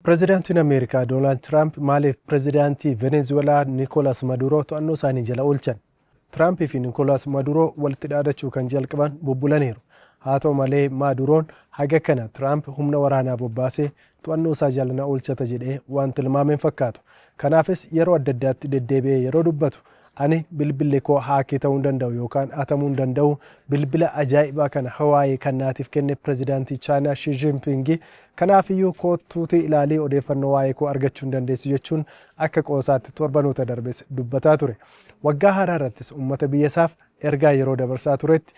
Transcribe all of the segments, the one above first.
Pireezidaantiin Ameerikaa Doonaald Tiraamp maaliif pireezidaantii Venezuelaa Niikoolaas Maduroo to'annoo isaanii jala oolchan? Tiraampii fi Niikoolaas Maduroo walitti dhaadachuu kan jalqaban bubbulaniiru. Haa ta'u malee Maduroon haga kana Tiraamp humna waraanaa bobbaasee to'annoo isaa jala na oolchata jedhee waan tilmaameen fakkaatu. Kanaafis yeroo adda addaatti deddeebi'ee yeroo dubbatu ani bilbilli koo haakii ta'uu danda'u yookaan atamuu danda'u bilbila ajaa'ibaa kana Hawaayii kan naatiif kenne pireezidaantii Chaayinaa Shii Jinping kanaafiyyuu kootuutii ilaalii odeeffannoo waa'ee koo argachuu dandeessu jechuun akka qoosaatti torbanoota darbes dubbataa ture. Waggaa haaraa irrattis uummata biyya isaaf ergaa yeroo dabarsaa turetti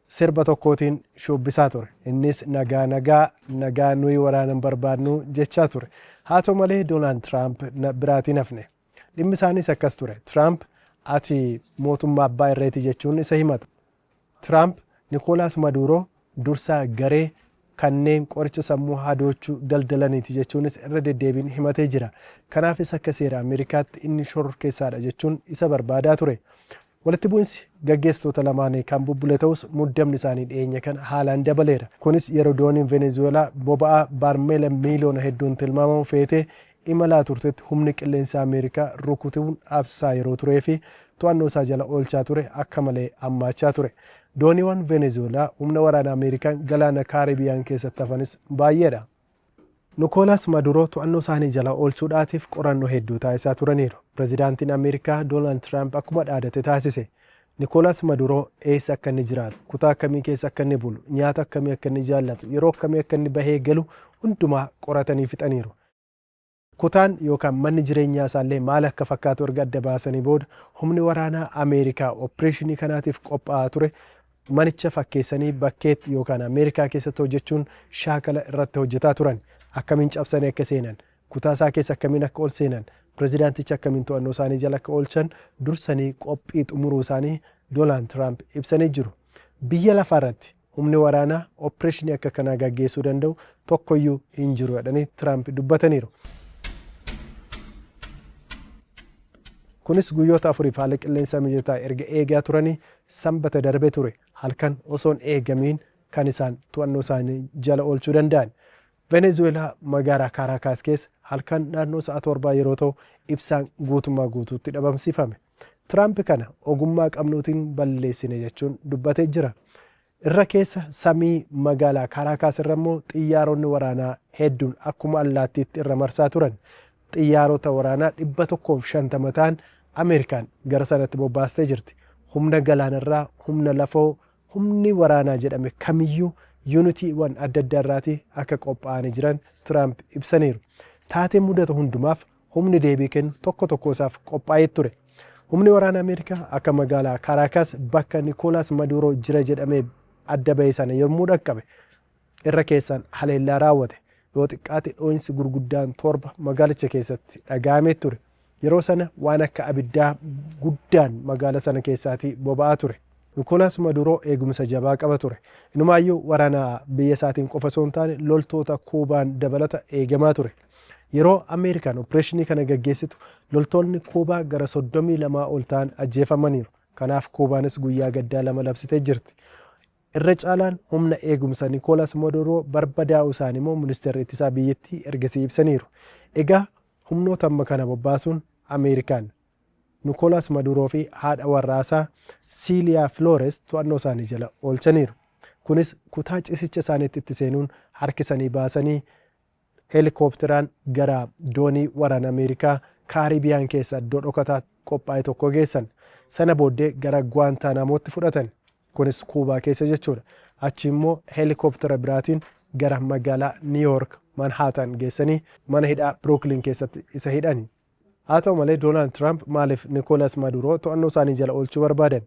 sirba tokkootiin shubbisaa ture. Innis nagaa nuyi waraanan barbaadnu jechaa ture. Haa ta'u malee Doonaald Tiraamp biraatiin hafne. Dhimmi isaaniis akkas ture. Tiraamp ati mootummaa abbaa irreeti jechuun isa himata. Tiraamp Niikoolaas Maduroo dursaa garee kanneen qoricha sammuu hadoochuu daldalaniiti jechuunis irra deddeebiin himatee jira. Kanaafis akka seera Ameerikaatti inni shororkeessaadha jechuun isa barbaadaa ture. Walitti bu'insi gaggeessitoota lamaanii kan bubbule ta'us muddamni isaanii dhiyeenya kana haalaan dabaleera. Kunis yeroo dooniin Venezuelaa boba'aa baarmeela miiliyoona hedduun tilmaamamu feetee imalaa turtetti humni qilleensa Ameerikaa rukutuun dhaabsisaa yeroo turee fi to'annoo isaa jala oolchaa ture akka malee hammaachaa ture. Dooniiwwan Venezuelaa humna waraana Ameerikaan galaana Kaaribiyaan keessatti hafanis baay'eedha. Niikoolaas Maduroo to'annoo isaanii jala oolchuudhaatiif qorannoo hedduu taasisaa turaniiru. Pireezidaantiin Ameerikaa Doonaald Tiraamp akkuma dhaadate taasise. Niikoolaas Maduroo eessa akka inni jiraatu, kutaa akkamii keessa akka inni bulu, nyaata akkamii akka inni jaallatu, yeroo akkamii akka inni bahee galu hundumaa qoratanii fixaniiru. Kutaan yookaan manni jireenyaa isaallee maal akka fakkaatu erga adda baasanii booda humni waraanaa Ameerikaa opereeshinii kanaatiif qophaa'aa ture manicha fakkeessanii bakkeetti yookaan Ameerikaa keessatti hojjechuun shaakala irratti hojjetaa turan. Akkamiin cabsanii akka seenan, kutaa isaa keessa akkamiin akka ol seenan, pireezidaanticha akkamiin to'annoo isaanii jala akka oolchan dursanii qophii xumuruu isaanii Doonaald Tiraamp ibsanii jiru. Biyya lafaarratti humni waraanaa opereeshinii akka kanaa gaggeessuu danda'u tokkoyyuu hin jiru jedhanii Tiraamp dubbataniiru. Kunis guyyoota afuriif haala qilleensa mijataa erga eegaa turanii sanbata darbe ture. Halkan osoon eegamiin kan isaan to'annoo isaanii jala oolchuu danda'an. Venezuelaa magaalaa Kaaraakaas keessa halkan naannoo sa'a 7 yeroo ta'u ibsaan guutummaa guutuutti dhabamsiifame. Tiraamp kana ogummaa qabnuutiin balleessine jechuun dubbatee jira. Irra keessa samii magaalaa Kaaraakaas irra immoo xiyyaaronni waraanaa hedduun akkuma allaattiitti irra marsaa turan. Xiyyaarota waraanaa 150 ta'an Ameerikaan gara sanatti bobbaastee jirti. Humna galaanarraa, humna lafoo, humni waraanaa jedhame kamiyyuu yuunitiiwwan adda addaa irraatii akka qophaa'anii jiran Tiraamp ibsaniiru. Taateen mudata hundumaaf humni deebii kennu tokko isaaf qophaa'ee ture. Humni waraana Ameerikaa akka magaalaa Kaaraakaas bakka Niikoolaas Maduroo jira jedhamee adda ba'e sana yommuu dhaqqabe irra keessaan haleellaa raawwate. Yoo xiqqaate dhoo'insi gurguddaan 7 magaalicha keessatti dhaga'amee ture. Yeroo sana waan akka abiddaa guddaan magaala sana keessaatii boba'aa ture. Niikoolaas Maduroo eegumsa jabaa qaba ture. Inumaayyuu waraana biyya isaatiin qofa osoo hin taane loltoota Kuubaan dabalata eegamaa ture. Yeroo Ameerikaan opereeshinii kana gaggeessitu loltoonni Kuubaa gara 32 ol ta'an ajjeefamaniiru. Kanaaf Kuubaanis guyyaa gaddaa 2 labsitee jirti. Irra caalaan humna eegumsa Niikoolaas Maduroo barbadaa'uu isaanii immoo ministeerri ittisaa biyyattii ergasii ibsaniiru. Egaa humnoota amma kana bobbaasuun Ameerikaan Niikoolaas Maduroo fi haadha warraasaa Siiliyaa Filoores to'annoo isaanii jala oolchaniiru. Kunis kutaa ciisicha isaaniitti itti seenuun harkisanii baasanii heelikoopteraan gara doonii waraana Ameerikaa Kaaribiyaan keessa iddoo dhokataa qophaa'e tokko geessan. Sana booddee gara Guantaanamootti fudhatan. Kunis Kuubaa keessa jechuudha. Achi immoo heelikooptera biraatiin gara magaalaa Niiwuyoork Manhattan geessanii mana hidhaa Brooklyn keessatti isa hidhani. Haa ta'u malee Doonaald Tiraamp maaliif Niikoolaas Maduroo to'annoo isaanii jala oolchuu barbaadan?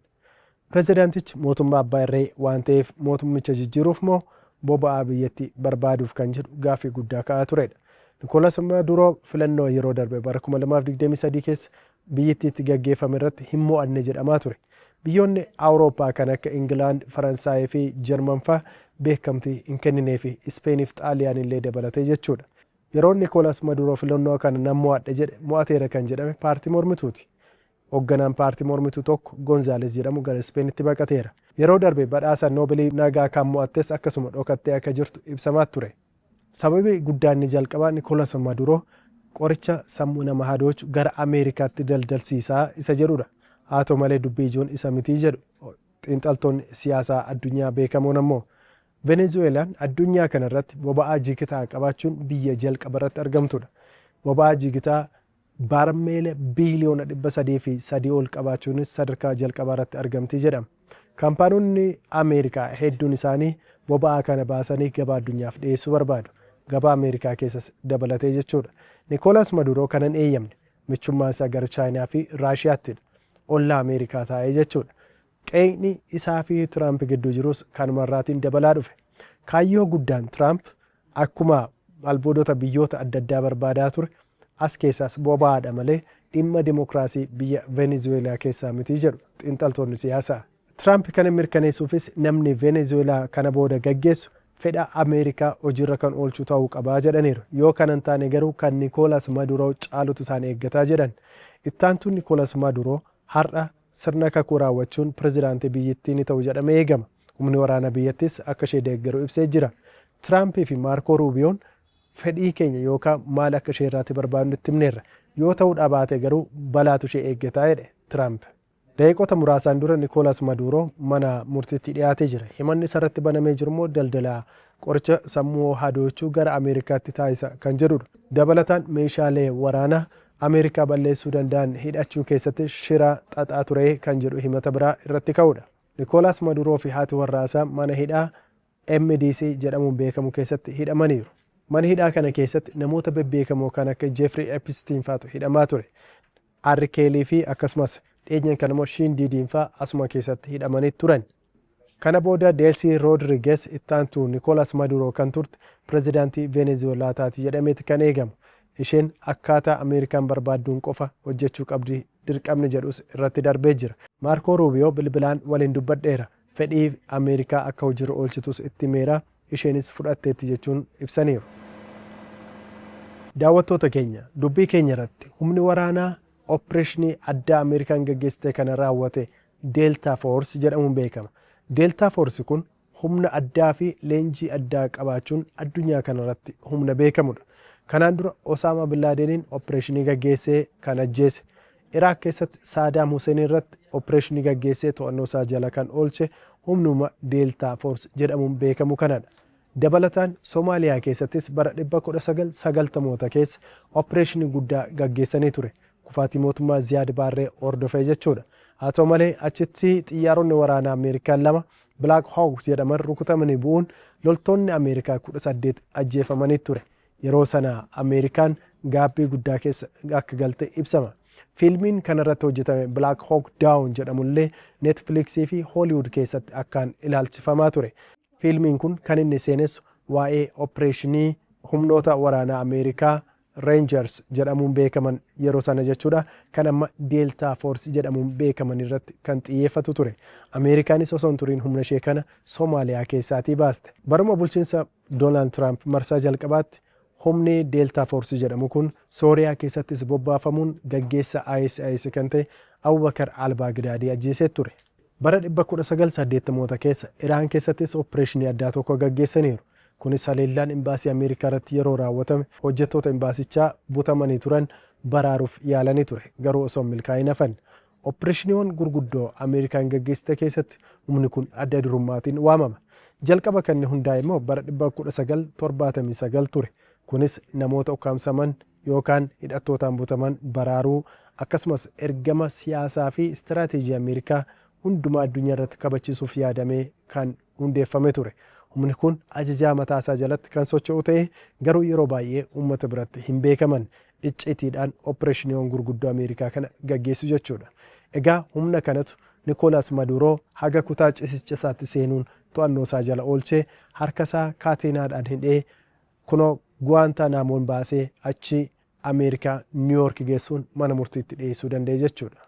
Pireezidaantichi mootummaa abbaa irree waan ta'eef mootummicha jijjiiruuf moo boba'aa biyyattii barbaaduuf kan jedhu gaaffii guddaa ka'aa turedha. Niikoolaas Maduroo filannoo yeroo darbe bara 2023 keessa biyyattiitti gaggeeffame irratti hin mo'anne jedhamaa ture. Biyyoonni Awurooppaa kan akka Ingilaand, Faransaayii fi Jarman fa'aa beekamtii hin kenninee fi Ispeeniif Xaaliyaan illee dabalatee jechuudha. Yeroo Niikoolaas Maduroo filannoo kana nan mo'adhe jedhe mo'ateera kan jedhame paartii mormituuti. Hoogganaan paartii mormituu tokko Gonzaales jedhamu gara Ispeenitti baqateera. Yeroo darbe badhaasa Noobeelii nagaa kan mo'attes akkasuma dhokattee akka jirtu ibsamaa ture. Sababii guddaan inni jalqabaa Nikoolas Maduroo qoricha sammuu nama hadoochu gara Ameerikaatti daldalsiisaa isa jedhudha. Haa ta'u malee dubbii ijoon isa mitii jedhu xiinxaltoonni siyaasaa addunyaa beekamoon ammoo Venezuelaan addunyaa kanarratti boba'aa jigitaa qabaachuun biyya jalqaba irratti argamtudha. Boba'aa jigitaa barmeela biiliyoona 303 ol qabaachuunis sadarkaa jalqabaa irratti argamtii jedhama. Kaampaanoonni Ameerikaa hedduun isaanii boba'aa kana baasanii gabaa addunyaaf dhiyeessuu barbaadu. Gabaa Ameerikaa keessas dabalatee jechuudha. Nikoolas Maduroo kanan eeyyamne michummaan isaa gara Chaayinaa fi Raashiyaattidha. Ollaa Ameerikaa taa'ee jechuudha. Qeeqni isaa fi Tiraamp gidduu jirus kanumarraatiin dabalaa dhufe. Kaayyoo guddaan Tiraamp akkuma albuudota biyyoota adda addaa barbaadaa ture as keessaas boba'aadha malee dhimma dimokiraasii biyya Venezuelaa keessaa mitii jedhu xiinxaltoonni siyaasaa. Tiraamp kana mirkaneessuufis namni Venezuelaa kana booda gaggeessu fedha Ameerikaa hojiirra kan oolchu ta'uu qabaa jedhaniiru. Yoo kanan taane garuu kan Nikoolas Maduroo caalutu isaan eeggataa jedhan. Ittaantu Nikoolas Maduroo har'a sirna kakuu raawwachuun pirezidaantii biyyattii ni ta'u jedhamee eegama. Humni waraana biyyattis akka ishee deeggaru ibsee jira. Tiraampii fi Maarkoo Ruubiyoon fedhii keenya yookaan maal akka ishee irraatti barbaadu itti himneerra. Yoo ta'uu baate garuu balaatu ishee eeggataa jedhe Tiraamp. Daqiiqota muraasaan dura Nikoolas Maduroo mana murtiitti dhiyaatee jira. Himanni isarratti banamee jiru immoo daldalaa qoricha sammuu hadoochuu gara Ameerikaatti taasisa kan jedhudha. Dabalataan meeshaalee waraanaa Ameerikaa balleessuu danda'an hidhachuu keessatti shira xaxaa ture kan jedhu himata biraa irratti ka'udha. Nikoolas Maduroo fi haati warraasaa mana hidhaa MDC jedhamuun beekamu keessatti hidhamaniiru. Mana hidhaa kana keessatti namoota bebbeekamoo kan akka Jeffrey Epstein faatu hidhamaa ture. R. Kelly fi akkasumas dhiyeenyan kan immoo Shindidiin fa'aa asuma keessatti hidhamanii turan. Kana booda Delcy Rodriguez ittaantu Nikoolas Maduroo kan turte pirezidaantii Venezuelaa taati jedhameeti kan eegamu. Isheen akkaataa Ameerikaan barbaadduun qofa hojjechuu qabdi dirqamni jedhus irratti darbee jira. Maarkoo Ruubiyoo bilbilaan waliin dubbadheera. Fedhii Ameerikaa akka hojiirra oolchitus itti himeera. Isheenis fudhatteetti jechuun ibsaniiru. Daawwattoota keenya dubbii keenya irratti humni waraanaa Opereeshinii addaa Ameerikaan gaggeessite kana raawwate Deeltaa Foorsi jedhamuun beekama. Deeltaa Foorsi kun humna addaa fi leenjii addaa qabaachuun addunyaa kanarratti humna beekamudha. Kanaan dura Osaama Bin Laadeniin opereeshinii gaggeessee kan ajjeese. Iraaq keessatti Saadaam Huseen irratti opereeshinii gaggeessee to'annoo isaa jala kan oolche humnuma Deeltaa Foorsi jedhamuun beekamu kanadha. Dabalataan Soomaaliyaa keessattis bara 1990moota keessa opereeshinii guddaa gaggeessanii ture. Kufaatii mootummaa Ziyaad Baarree hordofee jechuudha. Haa ta'u malee achitti xiyyaaronni waraanaa Ameerikaan 2 Black Hawk jedhaman rukutamanii bu'uun loltoonni Ameerikaa 18 ajjeefamanii ture. Yeroo sana Ameerikaan gaabbii guddaa keessa akka galte ibsama. Fiilmiin kanarratti hojjetame Black Hawk Down jedhamullee Netflixii fi Hollywood keessatti akkaan ilaalchifamaa ture. Fiilmiin kun kan inni seenessu waa'ee opereeshinii humnoota waraanaa Ameerikaa Rangers jedhamuun beekaman yeroo sana jechuudha. Kan amma Deeltaa Foorsi jedhamuun beekaman irratti kan xiyyeeffatu ture. Ameerikaanis osoo hin turiin humna ishee kana Soomaaliyaa keessaatii baaste. Baruma bulchiinsa Doonaald Tiraamp marsaa jalqabaatti humni Deeltaa Foorsi jedhamu kun Sooriyaa keessattis bobbaafamuun gaggeessa ISIS kan ta'e Abubakar Al-Baagdaadii ajjeesee ture. Bara 1980moota keessa Iraan keessattis opereeshinii addaa tokko gaggeessaniiru. Kunis haleellaan imbaasii Ameerikaa irratti yeroo raawwatame hojjettoota imbaasichaa butamanii turan baraaruuf yaalanii ture. Garuu osoo milkaa'in hafan. Opereeshiniiwwan gurguddoo Ameerikaan gaggeessite keessatti humni kun adda durummaatiin waamama. Jalqaba kan inni hundaa'e immoo bara 1979 ture. Kunis namoota ukkaamsaman yookaan hidhattootaan butaman baraaruu akkasumas ergama siyaasaa fi istiraatiijii Ameerikaa hundumaa addunyaa irratti kabachiisuuf yaadamee kan hundeeffame ture. Humni kun ajajaa mataasaa jalatti kan socho'u ta'e garuu yeroo baay'ee uummata biratti hin beekaman iccitiidhaan opereeshiniiwwan gurguddoo Ameerikaa kana gaggeessu jechuudha. Egaa humna kanatu Nikoolas Maduroo haga kutaa cisicha isaatti seenuun to'annoo isaa jala oolchee harka isaa kaateenaadhaan hidhee kunoo Guwaantaanaamoon baasee achi Ameerikaa Niiwuyoork geessuun mana murtiitti dhiyeessuu danda'e jechuudha.